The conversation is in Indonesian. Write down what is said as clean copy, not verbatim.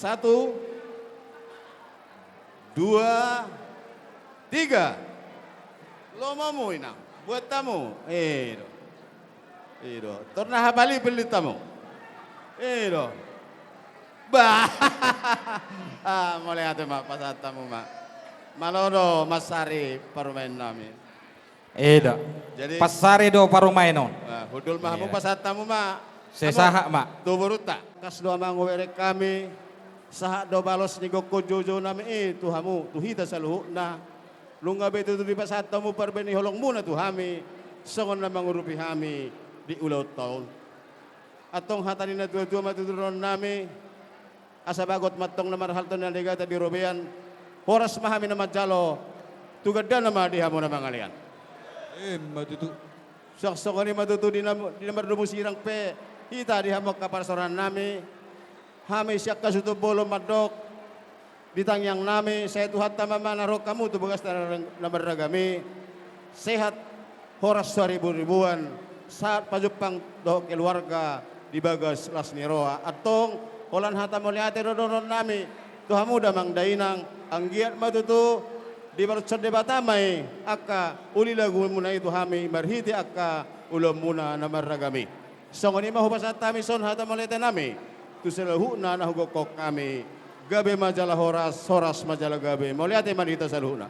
1, 2, 3. Lomamu inang, buat tamu. Torna habali beli tamu. Bah, mulai ate mak pasat tamu mak. Malono Masari parumain namin. Jadi pasare do parumainon. Hudul mahmu pasat tamu mak. Sesaha mak. Tuburuta. Kas doa manguwerek kami. Saha do balos ni goko jojo nami tuhamu tuhita saluhu na. Lunga betu tu di pasat tamu parbeni holong muna tuhami. Songon na mangurupi hami di ulau tahun. Atong hatani na tua-tua matuturon nami. Asa bagot matong na marhalton na ligata di robean. Horas mahami na majalo. Tugada na madihamu na mangalian. Matutu. Sok-sok ni matutu di namar dumusirang pe. Hita dihamok kaparasoran nami. Hami siyak kasutu bolo madok. Ditangyang nami. Saya tuhat tamama narok kamu tu begas namar ragami. Sehat. Horas 2000-ribuan. Saat pajupang do keluarga di bagas las niroa. Atong holan hata moliate rodoron nami. Tuhamu damang dainang. Anggiat matutu. Di barutsan debatamay, aka uli lagu muna itu hami marhiti aka ulam muna na maragami. So ngani mahubasat tami son hata malete nami. Tu selahu na nahugokok kami. Gabe majalah horas majalah gabe. Moliate manita saluhuna.